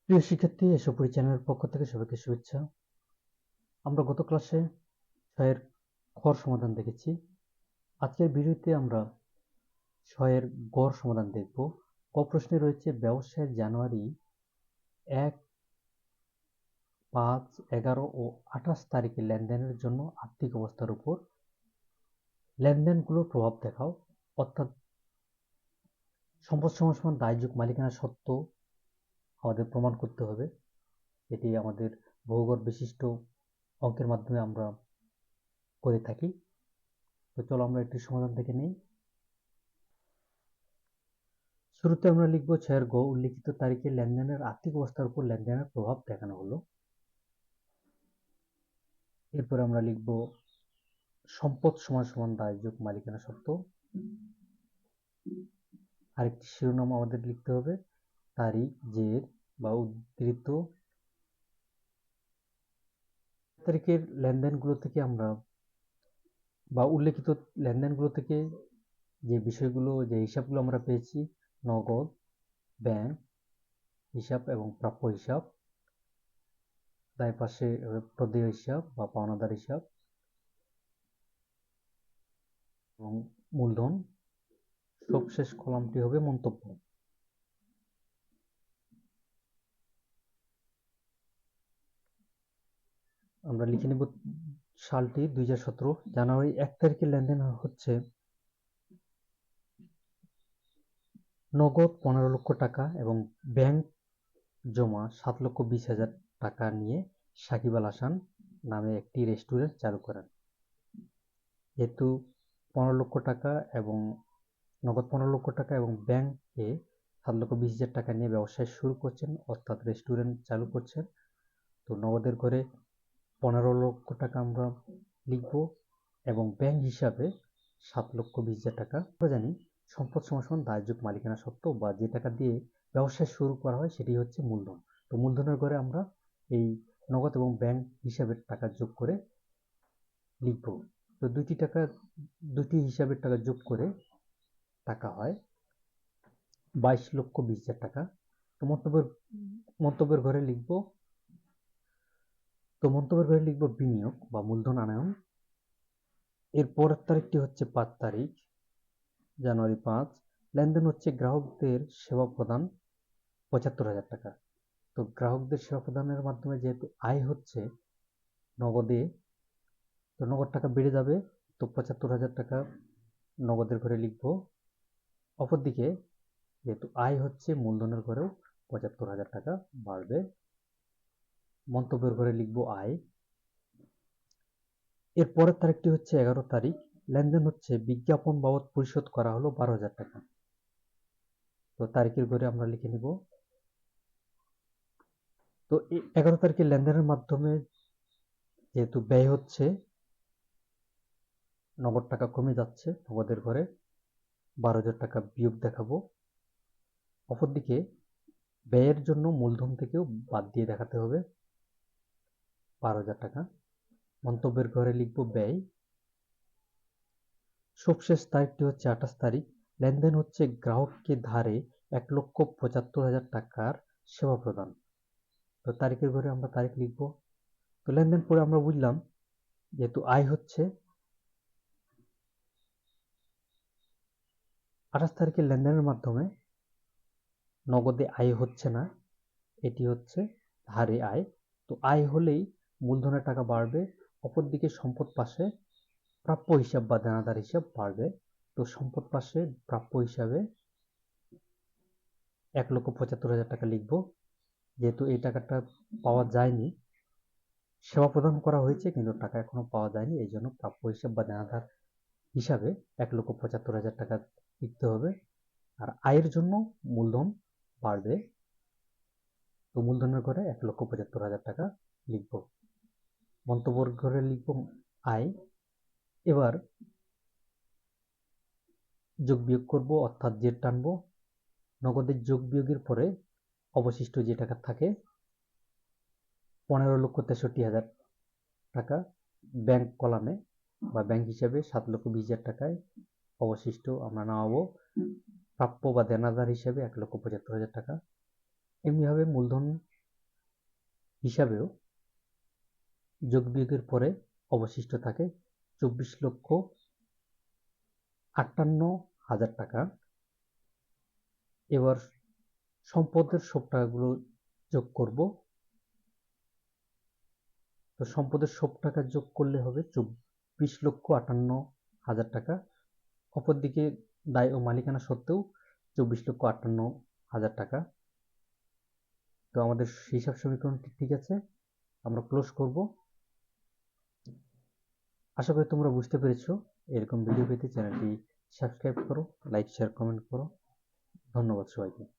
প্রিয় শিক্ষার্থী, এসোপুরি চ্যানেলের পক্ষ থেকে সবাইকে শুভেচ্ছা। আমরা গত ক্লাসে 6 এর খর সমাধান দেখেছি। আজকের ভিডিওতে আমরা 6 এর গড় সমাধান দেখব। ক প্রশ্নে রয়েছে ব্যবসায়ের জানুয়ারি 1, 5, 11 ও 28 তারিখে লেনদেনের জন্য আর্থিক অবস্থার উপর লেনদেনগুলোর প্রভাব দেখাও। অর্থাৎ সম্পদ সমান দায় যোগ মালিকানা সত্ত্ব আমাদের প্রমাণ করতে হবে। এটি আমাদের বহুঘর বিশিষ্ট অঙ্কের মাধ্যমে আমরা করে থাকি। তো চলো আমরা একটি সমাধান দেখে নেই। শুরুতে আমরা লিখব 6 এর গ, উল্লিখিত তারিখে লেনদেনের আর্থিক অবস্থার উপর লেনদেনের প্রভাব দেখানো হলো। এরপর আমরা লিখব সম্পদ সমান দায় যোগ মালিকানা সত্ত্ব। আরেকটি শিরোনাম আমাদের লিখতে হবে তারিখ, জের বা উদ্ধৃত তারিখের লেনদেনগুলো থেকে আমরা বা উল্লেখিত লেনদেনগুলো থেকে যে বিষয়গুলো, যে হিসাবগুলো আমরা পেয়েছি, নগদ, ব্যাংক হিসাব এবং প্রাপ্য হিসাব, দায় পাশে প্রদেয় হিসাব বা পাওনাদার হিসাব এবং মূলধন। সবশেষ কলামটি হবে মন্তব্য। আমরা লিখে নেব সালটি 2017। জানুয়ারি 1 তারিখে লেনদেন হচ্ছে নগদ 15 লক্ষ টাকা এবং ব্যাংক জমা 7,20,000 টাকা নিয়ে সাকিব আল হাসান নামে একটি রেস্টুরেন্ট চালু করেন। যেহেতু 15 লক্ষ টাকা এবং নগদ 15 লক্ষ টাকা এবং ব্যাংকে 7,20,000 টাকা নিয়ে ব্যবসায় শুরু করছেন, অর্থাৎ রেস্টুরেন্ট চালু করছেন। তো নগদের ঘরে 15 লক্ষ টাকা আমরা লিখব এবং ব্যাংক হিসাবে 7,20,000 টাকা। আমরা জানি সম্পদ সমান দায় যোগ মালিকানা সত্ত্ব বা যে টাকা দিয়ে ব্যবসা শুরু করা হয় সেটি হচ্ছে মূলধন। তো মূলধনের ঘরে আমরা এই নগদ এবং ব্যাংক হিসাবের টাকা যোগ করে লিখব। তো দুটি হিসাবের টাকা যোগ করে টাকা হয় 22,20,000 টাকা। তো মন্তব্যের ঘরে লিখব বিনিয়োগ বা মূলধন আনয়ন। এর পরের তারিখটি হচ্ছে 5 তারিখ, জানুয়ারি 5। লেনদেন হচ্ছে গ্রাহকদের সেবা প্রদান 75,000 টাকা। তো গ্রাহকদের সেবা প্রদানের মাধ্যমে যেহেতু আয় হচ্ছে নগদে, তো নগদ টাকা বেড়ে যাবে। তো 75,000 টাকা নগদের ঘরে লিখব। অপরদিকে যেহেতু আয় হচ্ছে মূলধনের ঘরেও 75,000 টাকা বাড়বে। মন্তব্যের ঘরে লিখব আয়। এর পরের তারিখটি হচ্ছে 11 তারিখ। লেনদেন হচ্ছে বিজ্ঞাপন বাবদ পরিশোধ করা হলো 12,000 টাকা। তো তারিখের ঘরে আমরা লিখে নিব। তো 11 তারিখের লেনদেনের মাধ্যমে যেহেতু ব্যয় হচ্ছে, নগদ টাকা কমে যাচ্ছে, নগদের ঘরে 12,000 টাকা বিয়োগ দেখাবো। অপরদিকে ব্যয়ের জন্য মূলধন থেকেও বাদ দিয়ে দেখাতে হবে 12,000 টাকা। মন্তব্যের ঘরে লিখব ব্যয়। সবশেষ তারিখটি হচ্ছে 28 তারিখ। লেনদেন হচ্ছে গ্রাহককে ধারে 1,75,000 টাকার সেবা প্রদান। তো তারিখের ঘরে আমরা তারিখ লিখব। তো লেনদেন পরে আমরা বুঝলাম যেহেতু আয় হচ্ছে 28 তারিখের লেনদেনের মাধ্যমে নগদে আয় হচ্ছে না, এটি হচ্ছে ধারে আয়। তো আয় হলেই মূলধনের টাকা বাড়বে, অপরদিকে সম্পদ পাশে প্রাপ্য হিসাব বা দেনাদার হিসাব বাড়বে। তো সম্পদ পাশে প্রাপ্য হিসাবে 1,75,000 টাকা লিখব। যেহেতু এই টাকাটা পাওয়া যায়নি, সেবা প্রদান করা হয়েছে কিন্তু টাকা এখনো পাওয়া যায়নি, এই জন্য প্রাপ্য হিসাব বা দেনাদার হিসাবে 1,75,000 টাকা লিখতে হবে। আর আয়ের জন্য মূলধন বাড়বে, তো মূলধনের ঘরে 1,75,000 টাকা লিখব। মন্তব্যের ঘরে লিখব আয়। এবার যোগ বিয়োগ করব, অর্থাৎ জেড টানবো। নগদের যোগ বিয়োগের পরে অবশিষ্ট যে টাকা থাকে 15,63,000 টাকা ব্যাংক কলামে বা ব্যাংক হিসাবে 7,20,000 টাকায় অবশিষ্ট আমরা নামাবো। প্রাপ্য বা দেনাদার হিসাবে 1,75,000 টাকা। এমনিভাবে মূলধন হিসাবেও যোগ বিয়োগের পরে অবশিষ্ট থাকে 24,58,000 টাকা। এবার সম্পদের সব টাকাগুলো যোগ করব। তো সম্পদের সব টাকা যোগ করলে হবে 24,58,000 টাকা। অপরদিকে দায় ও মালিকানা সত্ত্বেও 24,58,000 টাকা। তো আমাদের হিসাব সমীকরণটি ঠিক আছে, আমরা ক্লোজ করব। আশা করি তোমরা বুঝতে পেরেছো। এরকম ভিডিও পেতে চ্যানেলটি সাবস্ক্রাইব করো, লাইক শেয়ার কমেন্ট করো। ধন্যবাদ সবাইকে।